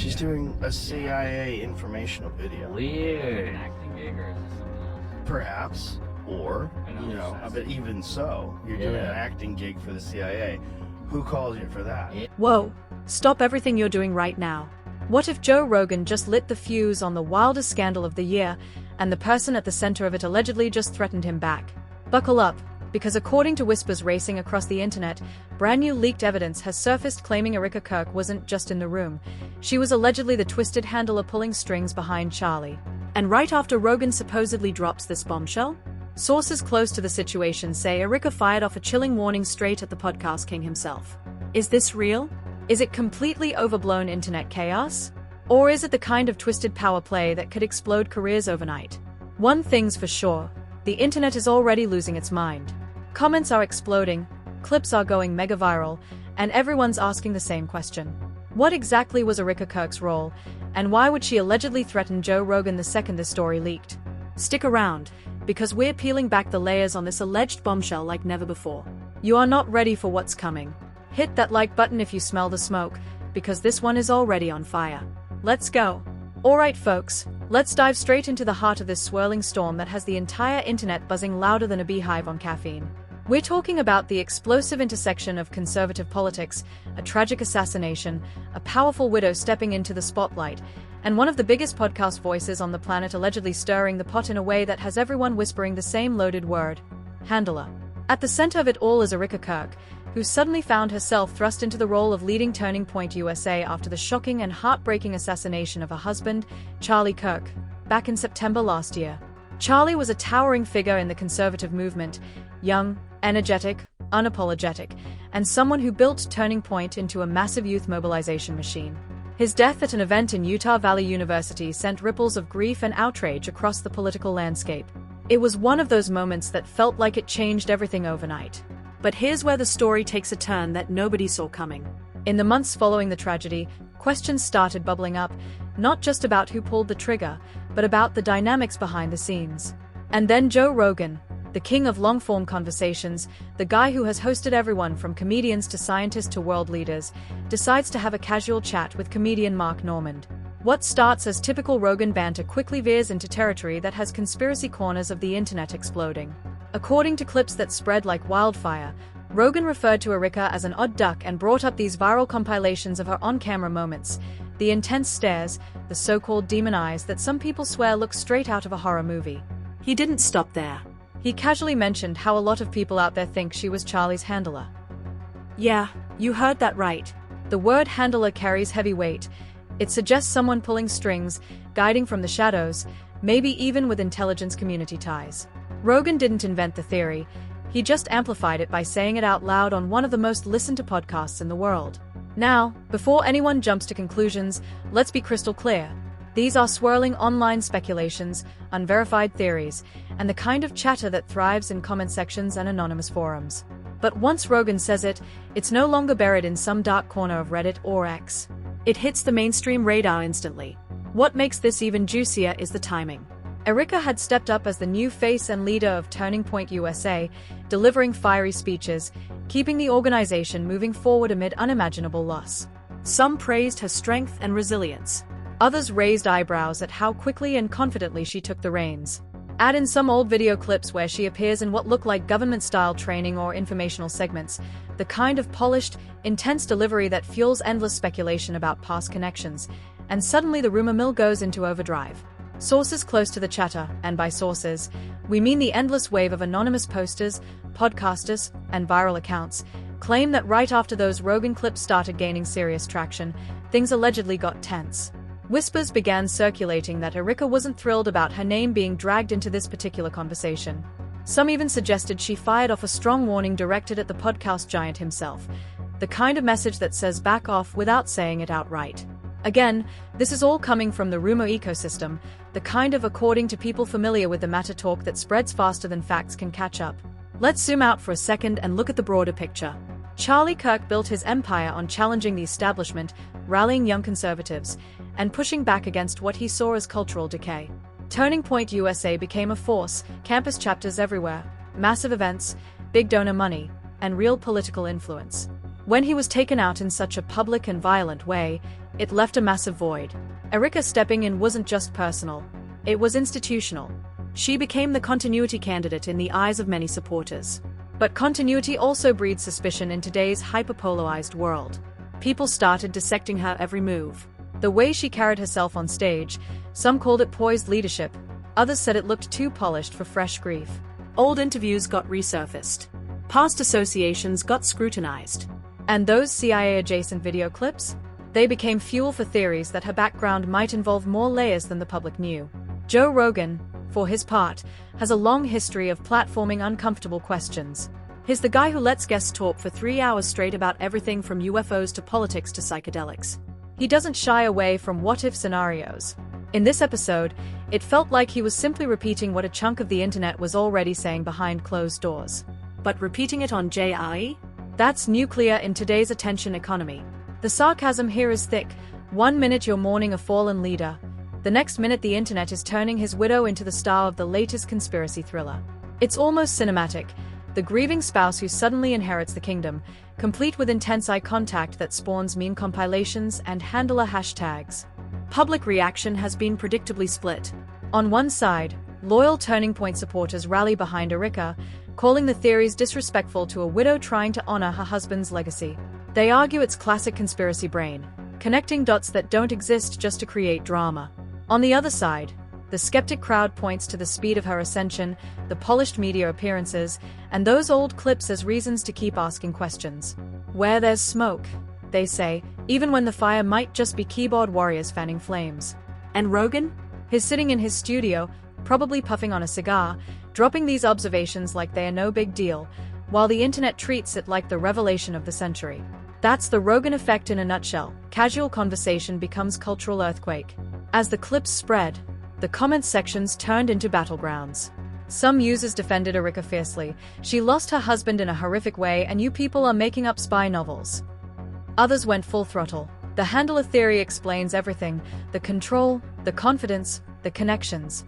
She's doing a CIA informational video. Weird. An acting gig or is this something else? Perhaps. Or, but even so, you're doing an acting gig for the CIA. Who calls you for that? Whoa, stop everything you're doing right now. What if Joe Rogan just lit the fuse on the wildest scandal of the year, and the person at the center of it allegedly just threatened him back? Buckle up, because according to whispers racing across the internet, brand new leaked evidence has surfaced claiming Erika Kirk wasn't just in the room. She was allegedly the twisted handler pulling strings behind Charlie. And right after Rogan supposedly drops this bombshell, sources close to the situation say Erika fired off a chilling warning straight at the podcast king himself. Is this real? Is it completely overblown internet chaos? Or is it the kind of twisted power play that could explode careers overnight? One thing's for sure, the internet is already losing its mind. Comments are exploding, clips are going mega viral, and everyone's asking the same question. What exactly was Erika Kirk's role, and why would she allegedly threaten Joe Rogan the second the story leaked? Stick around, because we're peeling back the layers on this alleged bombshell like never before. You are not ready for what's coming. Hit that like button if you smell the smoke, because this one is already on fire. Let's go. Alright folks, let's dive straight into the heart of this swirling storm that has the entire internet buzzing louder than a beehive on caffeine. We're talking about the explosive intersection of conservative politics, a tragic assassination, a powerful widow stepping into the spotlight, and one of the biggest podcast voices on the planet allegedly stirring the pot in a way that has everyone whispering the same loaded word: handler. At the center of it all is Erika Kirk, who suddenly found herself thrust into the role of leading Turning Point USA after the shocking and heartbreaking assassination of her husband, Charlie Kirk, back in September last year. Charlie was a towering figure in the conservative movement, young, energetic, unapologetic, and someone who built Turning Point into a massive youth mobilization machine. His death at an event in Utah Valley University sent ripples of grief and outrage across the political landscape. It was one of those moments that felt like it changed everything overnight. But here's where the story takes a turn that nobody saw coming. In the months following the tragedy, questions started bubbling up, not just about who pulled the trigger, but about the dynamics behind the scenes. And then Joe Rogan, the king of long-form conversations, the guy who has hosted everyone from comedians to scientists to world leaders, decides to have a casual chat with comedian Mark Normand. What starts as typical Rogan banter quickly veers into territory that has conspiracy corners of the internet exploding. According to clips that spread like wildfire, Rogan referred to Erika as an odd duck and brought up these viral compilations of her on-camera moments, the intense stares, the so-called demon eyes that some people swear look straight out of a horror movie. He didn't stop there. He casually mentioned how a lot of people out there think she was Charlie's handler. Yeah, you heard that right. The word handler carries heavy weight. It suggests someone pulling strings, guiding from the shadows, maybe even with intelligence community ties. Rogan didn't invent the theory. He just amplified it by saying it out loud on one of the most listened to podcasts in the world. Now, before anyone jumps to conclusions, let's be crystal clear. These are swirling online speculations, unverified theories, and the kind of chatter that thrives in comment sections and anonymous forums. But once Rogan says it, it's no longer buried in some dark corner of Reddit or X. It hits the mainstream radar instantly. What makes this even juicier is the timing. Erika had stepped up as the new face and leader of Turning Point USA, delivering fiery speeches, keeping the organization moving forward amid unimaginable loss. Some praised her strength and resilience. Others raised eyebrows at how quickly and confidently she took the reins. Add in some old video clips where she appears in what look like government-style training or informational segments, the kind of polished, intense delivery that fuels endless speculation about past connections, and suddenly the rumor mill goes into overdrive. Sources close to the chatter, and by sources, we mean the endless wave of anonymous posters, podcasters, and viral accounts, claim that right after those Rogan clips started gaining serious traction, things allegedly got tense. Whispers began circulating that Erika wasn't thrilled about her name being dragged into this particular conversation. Some even suggested she fired off a strong warning directed at the podcast giant himself, the kind of message that says back off without saying it outright. Again, this is all coming from the rumor ecosystem, the kind of according to people familiar with the matter talk that spreads faster than facts can catch up. Let's zoom out for a second and look at the broader picture. Charlie Kirk built his empire on challenging the establishment, rallying young conservatives, and pushing back against what he saw as cultural decay. Turning Point USA became a force, campus chapters everywhere, massive events, big donor money, and real political influence. When he was taken out in such a public and violent way, it left a massive void. Erika stepping in wasn't just personal, it was institutional. She became the continuity candidate in the eyes of many supporters. But continuity also breeds suspicion in today's hyperpolarized world. People started dissecting her every move. The way she carried herself on stage, some called it poised leadership, others said it looked too polished for fresh grief. Old interviews got resurfaced. Past associations got scrutinized. And those CIA-adjacent video clips? They became fuel for theories that her background might involve more layers than the public knew. Joe Rogan, for his part, has a long history of platforming uncomfortable questions. He's the guy who lets guests talk for 3 hours straight about everything from UFOs to politics to psychedelics. He doesn't shy away from what-if scenarios. In this episode, it felt like he was simply repeating what a chunk of the internet was already saying behind closed doors. But repeating it on JRE? That's nuclear in today's attention economy. The sarcasm here is thick. 1 minute you're mourning a fallen leader. The next minute the internet is turning his widow into the star of the latest conspiracy thriller. It's almost cinematic. The grieving spouse who suddenly inherits the kingdom, complete with intense eye contact that spawns meme compilations and handler hashtags. Public reaction has been predictably split. On one side, loyal Turning Point supporters rally behind Erika, calling the theories disrespectful to a widow trying to honor her husband's legacy. They argue it's classic conspiracy brain, connecting dots that don't exist just to create drama. On the other side, the skeptic crowd points to the speed of her ascension, the polished media appearances, and those old clips as reasons to keep asking questions. Where there's smoke, they say, even when the fire might just be keyboard warriors fanning flames. And Rogan? He's sitting in his studio, probably puffing on a cigar, dropping these observations like they are no big deal, while the internet treats it like the revelation of the century. That's the Rogan effect in a nutshell. Casual conversation becomes cultural earthquake. As the clips spread, the comment sections turned into battlegrounds. Some users defended Erika fiercely. She lost her husband in a horrific way and you people are making up spy novels. Others went full throttle. The handler theory explains everything: the control, the confidence, the connections.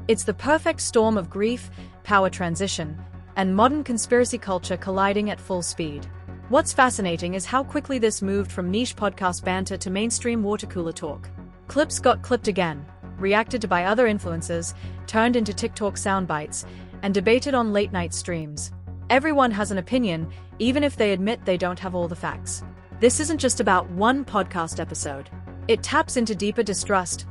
It's the perfect storm of grief, power transition, and modern conspiracy culture colliding at full speed. What's fascinating is how quickly this moved from niche podcast banter to mainstream watercooler talk. Clips got clipped again, reacted to by other influencers, turned into TikTok soundbites, and debated on late-night streams. Everyone has an opinion, even if they admit they don't have all the facts. This isn't just about one podcast episode. It taps into deeper distrust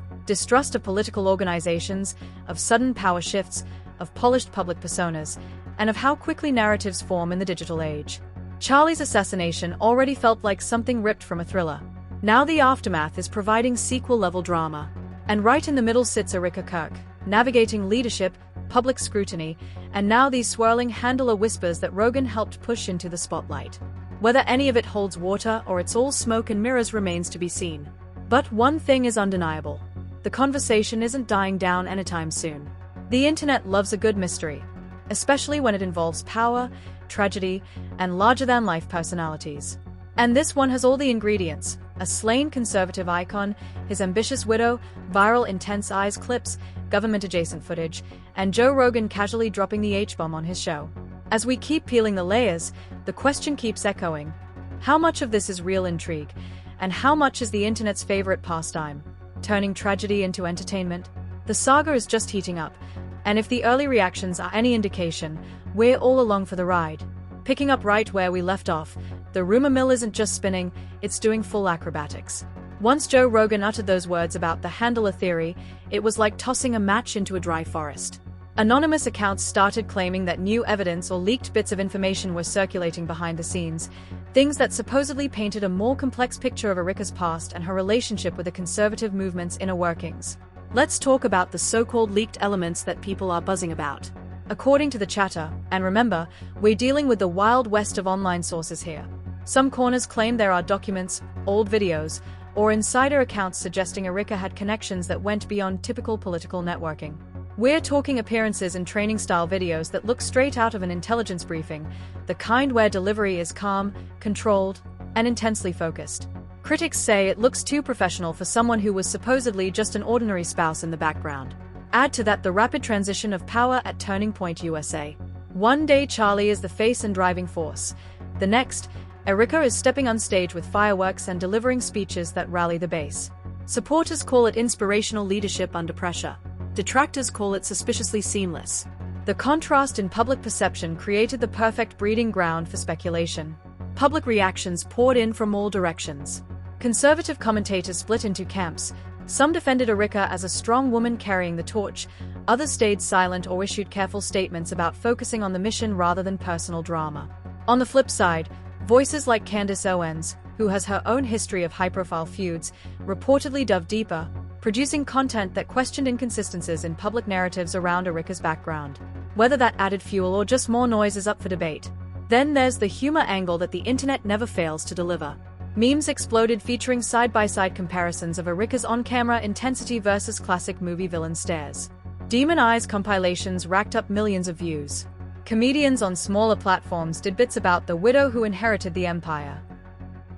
of political organizations, of sudden power shifts, of polished public personas, and of how quickly narratives form in the digital age. Charlie's assassination already felt like something ripped from a thriller. Now the aftermath is providing sequel-level drama. And right in the middle sits Erika Kirk, navigating leadership, public scrutiny, and now these swirling handler whispers that Rogan helped push into the spotlight. Whether any of it holds water or it's all smoke and mirrors remains to be seen. But one thing is undeniable. The conversation isn't dying down anytime soon. The internet loves a good mystery, especially when it involves power, tragedy, and larger-than-life personalities. And this one has all the ingredients: a slain conservative icon, his ambitious widow, viral intense eyes clips, government-adjacent footage, and Joe Rogan casually dropping the H-bomb on his show. As we keep peeling the layers, the question keeps echoing. How much of this is real intrigue, and how much is the internet's favorite pastime, turning tragedy into entertainment? The saga is just heating up, and if the early reactions are any indication, we're all along for the ride. Picking up right where we left off, the rumor mill isn't just spinning, it's doing full acrobatics. Once Joe Rogan uttered those words about the handler theory, it was like tossing a match into a dry forest. Anonymous accounts started claiming that new evidence or leaked bits of information were circulating behind the scenes, things that supposedly painted a more complex picture of Erika's past and her relationship with the conservative movement's inner workings. Let's talk about the so-called leaked elements that people are buzzing about. According to the chatter, and remember, we're dealing with the wild west of online sources here. Some corners claim there are documents, old videos, or insider accounts suggesting Erika had connections that went beyond typical political networking. We're talking appearances and training-style videos that look straight out of an intelligence briefing, the kind where delivery is calm, controlled, and intensely focused. Critics say it looks too professional for someone who was supposedly just an ordinary spouse in the background. Add to that the rapid transition of power at Turning Point USA. One day Charlie is the face and driving force. The next, Erika is stepping on stage with fireworks and delivering speeches that rally the base. Supporters call it inspirational leadership under pressure. Detractors call it suspiciously seamless. The contrast in public perception created the perfect breeding ground for speculation. Public reactions poured in from all directions. Conservative commentators split into camps. Some defended Erika as a strong woman carrying the torch, others stayed silent or issued careful statements about focusing on the mission rather than personal drama. On the flip side, voices like Candace Owens, who has her own history of high-profile feuds, reportedly dove deeper, producing content that questioned inconsistencies in public narratives around Erika's background. Whether that added fuel or just more noise is up for debate. Then there's the humor angle that the internet never fails to deliver. Memes exploded featuring side-by-side comparisons of Erika's on-camera intensity versus classic movie villain stares. Demon Eyes compilations racked up millions of views. Comedians on smaller platforms did bits about the widow who inherited the empire.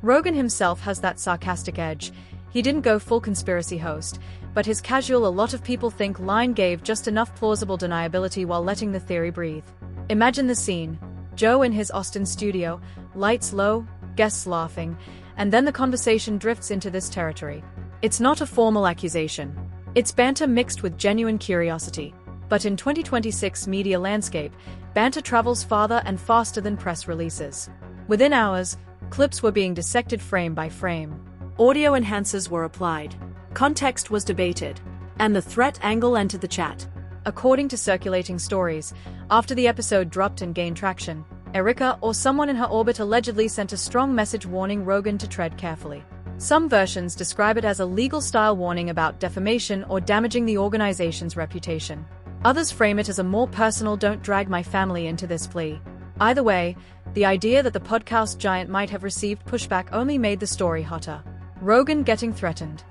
Rogan himself has that sarcastic edge. He didn't go full conspiracy host, but his casual "a lot of people think" line gave just enough plausible deniability while letting the theory breathe. Imagine the scene. Joe in his Austin studio, lights low, guests laughing, and then the conversation drifts into this territory. It's not a formal accusation. It's banter mixed with genuine curiosity. But in 2026 media landscape, banter travels farther and faster than press releases. Within hours, clips were being dissected frame by frame. Audio enhancers were applied. Context was debated. And the threat angle entered the chat. According to circulating stories, after the episode dropped and gained traction, Erika or someone in her orbit allegedly sent a strong message warning Rogan to tread carefully. Some versions describe it as a legal-style warning about defamation or damaging the organization's reputation. Others frame it as a more personal "don't drag my family into this" plea. Either way, the idea that the podcast giant might have received pushback only made the story hotter. Rogan getting threatened.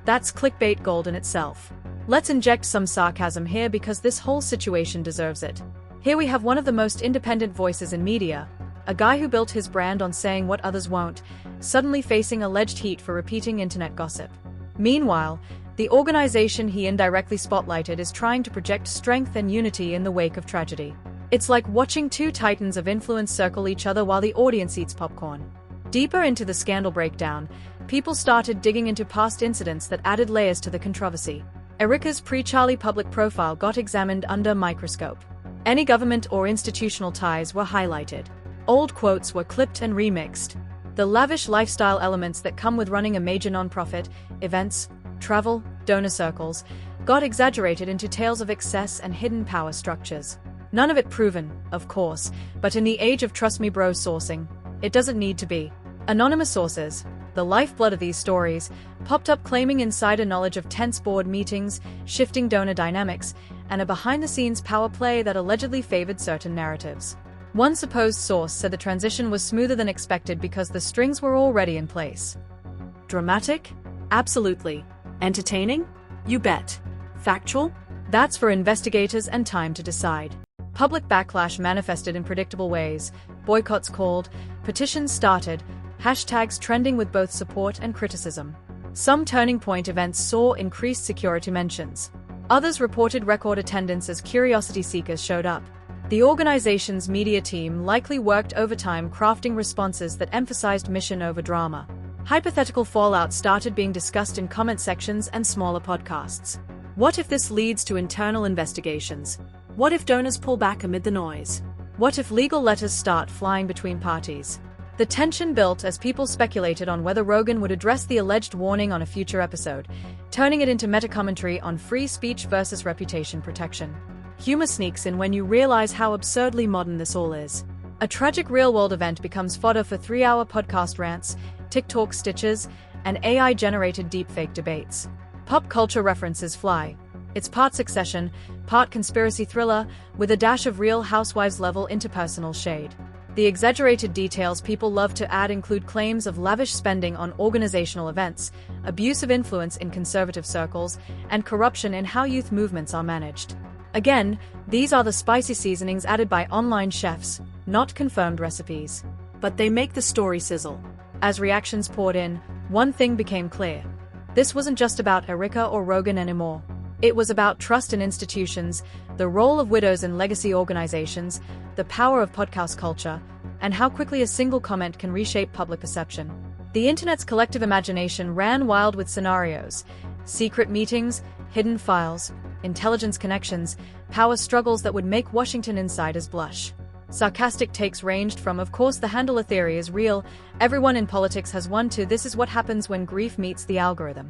That's clickbait gold in itself. Let's inject some sarcasm here because this whole situation deserves it. Here we have one of the most independent voices in media, a guy who built his brand on saying what others won't, suddenly facing alleged heat for repeating internet gossip. Meanwhile, the organization he indirectly spotlighted is trying to project strength and unity in the wake of tragedy. It's like watching two titans of influence circle each other while the audience eats popcorn. Deeper into the scandal breakdown, people started digging into past incidents that added layers to the controversy. Erika's pre-Charlie public profile got examined under a microscope. Any government or institutional ties were highlighted. Old quotes were clipped and remixed. The lavish lifestyle elements that come with running a major nonprofit, events, travel, donor circles, got exaggerated into tales of excess and hidden power structures. None of it proven, of course, but in the age of trust me bro sourcing, it doesn't need to be. Anonymous sources, the lifeblood of these stories, popped up claiming insider knowledge of tense board meetings, shifting donor dynamics, and a behind-the-scenes power play that allegedly favored certain narratives. One supposed source said the transition was smoother than expected because the strings were already in place. Dramatic? Absolutely. Entertaining? You bet. Factual? That's for investigators and time to decide. Public backlash manifested in predictable ways, boycotts called, petitions started, hashtags trending with both support and criticism. Some turning point events saw increased security mentions. Others reported record attendance as curiosity seekers showed up. The organization's media team likely worked overtime crafting responses that emphasized mission over drama. Hypothetical fallout started being discussed in comment sections and smaller podcasts. What if this leads to internal investigations? What if donors pull back amid the noise? What if legal letters start flying between parties? The tension built as people speculated on whether Rogan would address the alleged warning on a future episode, turning it into meta-commentary on free speech versus reputation protection. Humor sneaks in when you realize how absurdly modern this all is. A tragic real-world event becomes fodder for 3-hour podcast rants, TikTok stitches, and AI-generated deepfake debates. Pop culture references fly. It's part Succession, part conspiracy thriller, with a dash of Real Housewives-level interpersonal shade. The exaggerated details people love to add include claims of lavish spending on organizational events, abuse of influence in conservative circles, and corruption in how youth movements are managed. Again, these are the spicy seasonings added by online chefs, not confirmed recipes. But they make the story sizzle. As reactions poured in, one thing became clear. This wasn't just about Erika or Rogan anymore. It was about trust in institutions, the role of widows in legacy organizations, the power of podcast culture, and how quickly a single comment can reshape public perception. The internet's collective imagination ran wild with scenarios: secret meetings, hidden files, intelligence connections, power struggles that would make Washington insiders blush. Sarcastic takes ranged from, "Of course the handler theory is real, everyone in politics has one," to "This is what happens when grief meets the algorithm."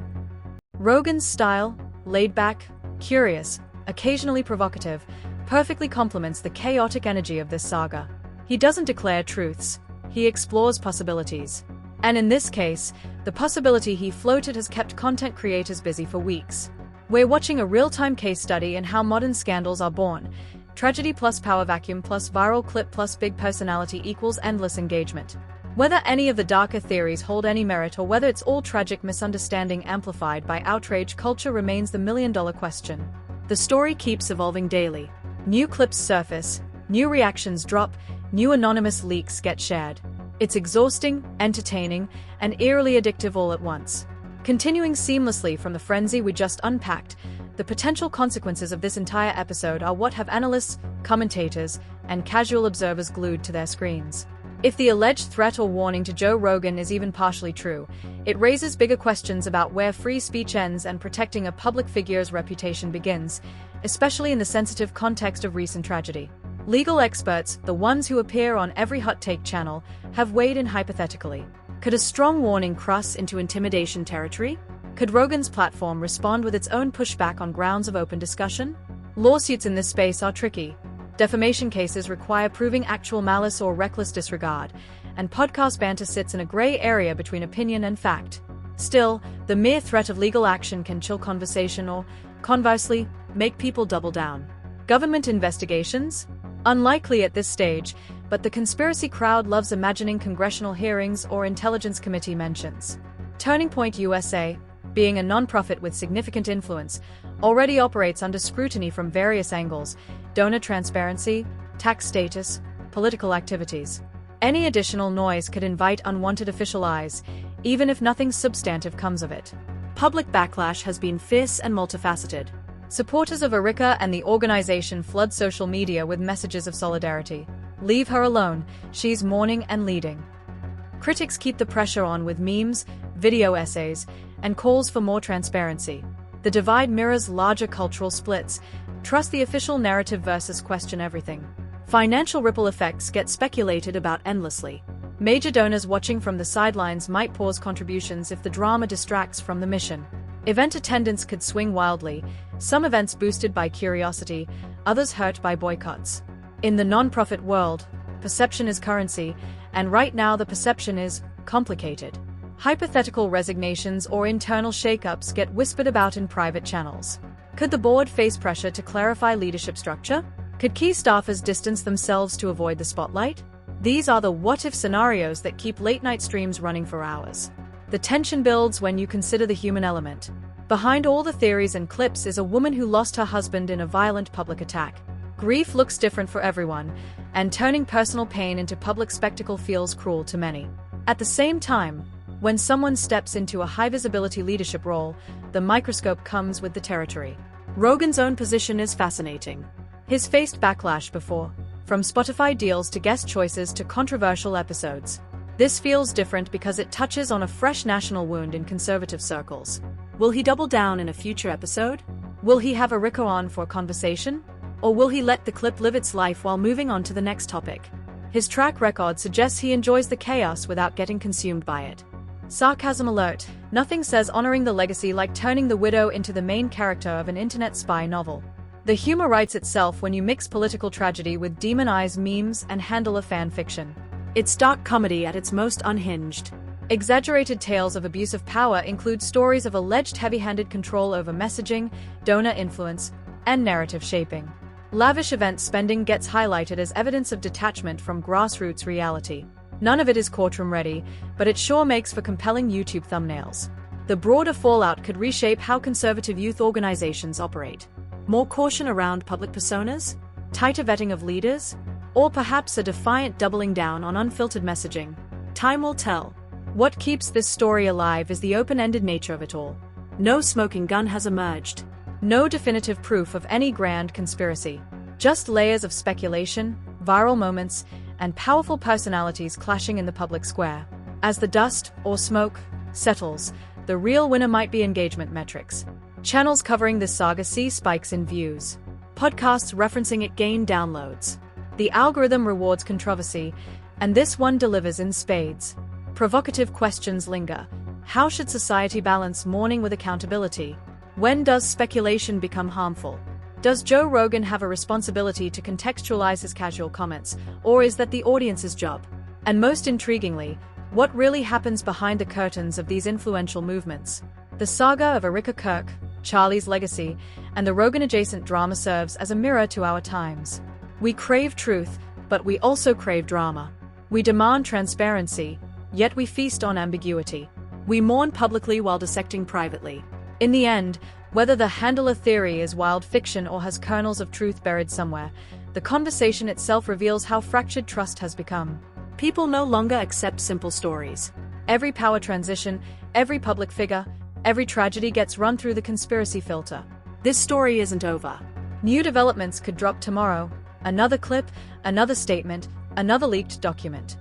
Rogan's style, laid back, curious, occasionally provocative, perfectly complements the chaotic energy of this saga. He doesn't declare truths, he explores possibilities. And in this case, the possibility he floated has kept content creators busy for weeks. We're watching a real-time case study in how modern scandals are born. Tragedy plus power vacuum plus viral clip plus big personality equals endless engagement. Whether any of the darker theories hold any merit or whether it's all tragic misunderstanding amplified by outrage culture remains the million-dollar question. The story keeps evolving daily. New clips surface, new reactions drop, new anonymous leaks get shared. It's exhausting, entertaining, and eerily addictive all at once. Continuing seamlessly from the frenzy we just unpacked, the potential consequences of this entire episode are what have analysts, commentators, and casual observers glued to their screens. If the alleged threat or warning to Joe Rogan is even partially true, it raises bigger questions about where free speech ends and protecting a public figure's reputation begins, especially in the sensitive context of recent tragedy. Legal experts, the ones who appear on every hot take channel, have weighed in hypothetically. Could a strong warning cross into intimidation territory? Could Rogan's platform respond with its own pushback on grounds of open discussion? Lawsuits in this space are tricky. Defamation cases require proving actual malice or reckless disregard, and podcast banter sits in a gray area between opinion and fact. Still, the mere threat of legal action can chill conversation or, conversely, make people double down. Government investigations? Unlikely at this stage, but the conspiracy crowd loves imagining congressional hearings or intelligence committee mentions. Turning Point USA, being a nonprofit with significant influence, already operates under scrutiny from various angles: donor transparency, tax status, political activities. Any additional noise could invite unwanted official eyes, even if nothing substantive comes of it. Public backlash has been fierce and multifaceted. Supporters of Erika and the organization flood social media with messages of solidarity. "Leave her alone, she's mourning and leading." Critics keep the pressure on with memes, video essays, and calls for more transparency. The divide mirrors larger cultural splits: trust the official narrative versus question everything. Financial ripple effects get speculated about endlessly. Major donors watching from the sidelines might pause contributions if the drama distracts from the mission. Event attendance could swing wildly, some events boosted by curiosity, others hurt by boycotts. In the nonprofit world, perception is currency, and right now the perception is complicated. Hypothetical resignations or internal shakeups get whispered about in private channels. Could the board face pressure to clarify leadership structure? Could key staffers distance themselves to avoid the spotlight? These are the what-if scenarios that keep late-night streams running for hours. The tension builds when you consider the human element. Behind all the theories and clips is a woman who lost her husband in a violent public attack. Grief looks different for everyone, and turning personal pain into public spectacle feels cruel to many. At the same time, when someone steps into a high-visibility leadership role, the microscope comes with the territory. Rogan's own position is fascinating. He's faced backlash before, from Spotify deals to guest choices to controversial episodes. This feels different because it touches on a fresh national wound in conservative circles. Will he double down in a future episode? Will he have Erika on for a conversation? Or will he let the clip live its life while moving on to the next topic? His track record suggests he enjoys the chaos without getting consumed by it. Sarcasm alert: nothing says honoring the legacy like turning the widow into the main character of an internet spy novel. The humor writes itself when you mix political tragedy with demonized memes and handle a fan fiction. It's dark comedy at its most unhinged. Exaggerated tales of abuse of power include stories of alleged heavy-handed control over messaging, donor influence, and narrative shaping. Lavish event spending gets highlighted as evidence of detachment from grassroots reality. None of it is courtroom ready, but it sure makes for compelling YouTube thumbnails. The broader fallout could reshape how conservative youth organizations operate. More caution around public personas? Tighter vetting of leaders? Or perhaps a defiant doubling down on unfiltered messaging? Time will tell. What keeps this story alive is the open-ended nature of it all. No smoking gun has emerged. No definitive proof of any grand conspiracy. Just layers of speculation, viral moments, and powerful personalities clashing in the public square. As the dust, or smoke, settles, the real winner might be engagement metrics. Channels covering this saga see spikes in views. Podcasts referencing it gain downloads. The algorithm rewards controversy, and this one delivers in spades. Provocative questions linger. How should society balance mourning with accountability? When does speculation become harmful? Does Joe Rogan have a responsibility to contextualize his casual comments, or is that the audience's job? And most intriguingly, what really happens behind the curtains of these influential movements? The saga of Erika Kirk, Charlie's legacy, and the Rogan-adjacent drama serves as a mirror to our times. We crave truth, but we also crave drama. We demand transparency, yet we feast on ambiguity. We mourn publicly while dissecting privately. In the end, whether the handler theory is wild fiction or has kernels of truth buried somewhere, the conversation itself reveals how fractured trust has become. People no longer accept simple stories. Every power transition, every public figure, every tragedy gets run through the conspiracy filter. This story isn't over. New developments could drop tomorrow. Another clip, another statement, another leaked document.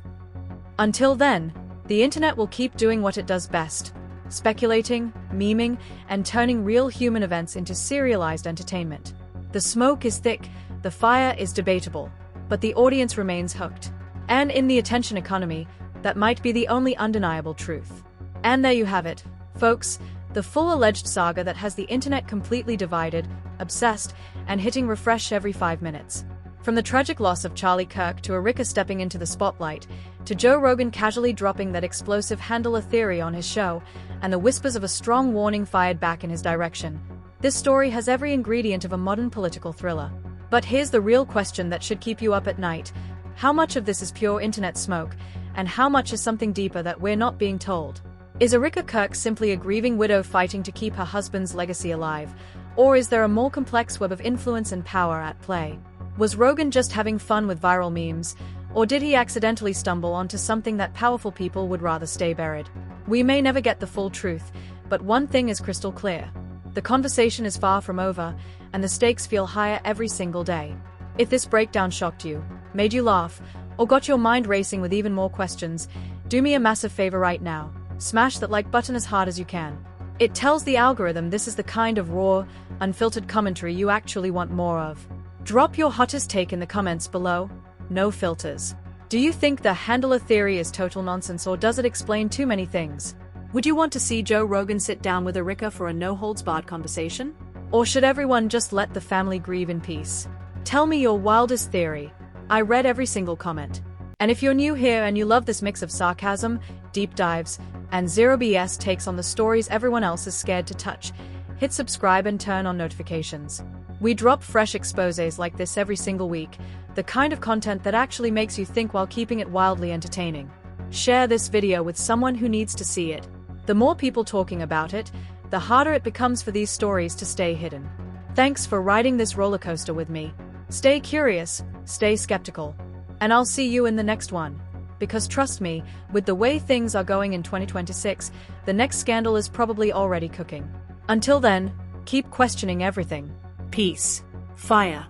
Until then, the internet will keep doing what it does best: speculating, memeing, and turning real human events into serialized entertainment. The smoke is thick, the fire is debatable, but the audience remains hooked. And in the attention economy, that might be the only undeniable truth. And there you have it, folks, the full alleged saga that has the internet completely divided, obsessed, and hitting refresh every 5 minutes. From the tragic loss of Charlie Kirk to Erika stepping into the spotlight, to Joe Rogan casually dropping that explosive handler theory on his show, and the whispers of a strong warning fired back in his direction, this story has every ingredient of a modern political thriller. But here's the real question that should keep you up at night: how much of this is pure internet smoke, and how much is something deeper that we're not being told? Is Erika Kirk simply a grieving widow fighting to keep her husband's legacy alive, or is there a more complex web of influence and power at play? Was Rogan just having fun with viral memes, or did he accidentally stumble onto something that powerful people would rather stay buried? We may never get the full truth, but one thing is crystal clear: the conversation is far from over, and the stakes feel higher every single day. If this breakdown shocked you, made you laugh, or got your mind racing with even more questions, do me a massive favor right now: smash that like button as hard as you can. It tells the algorithm this is the kind of raw, unfiltered commentary you actually want more of. Drop your hottest take in the comments below. No filters. Do you think the handler theory is total nonsense, or does it explain too many things? Would you want to see Joe Rogan sit down with Erika for a no-holds-barred conversation? Or should everyone just let the family grieve in peace? Tell me your wildest theory. I read every single comment. And if you're new here and you love this mix of sarcasm, deep dives, and zero BS takes on the stories everyone else is scared to touch, hit subscribe and turn on notifications. We drop fresh exposés like this every single week, the kind of content that actually makes you think while keeping it wildly entertaining. Share this video with someone who needs to see it. The more people talking about it, the harder it becomes for these stories to stay hidden. Thanks for riding this roller coaster with me. Stay curious, stay skeptical, and I'll see you in the next one. Because trust me, with the way things are going in 2026, the next scandal is probably already cooking. Until then, keep questioning everything. Peace. Fire.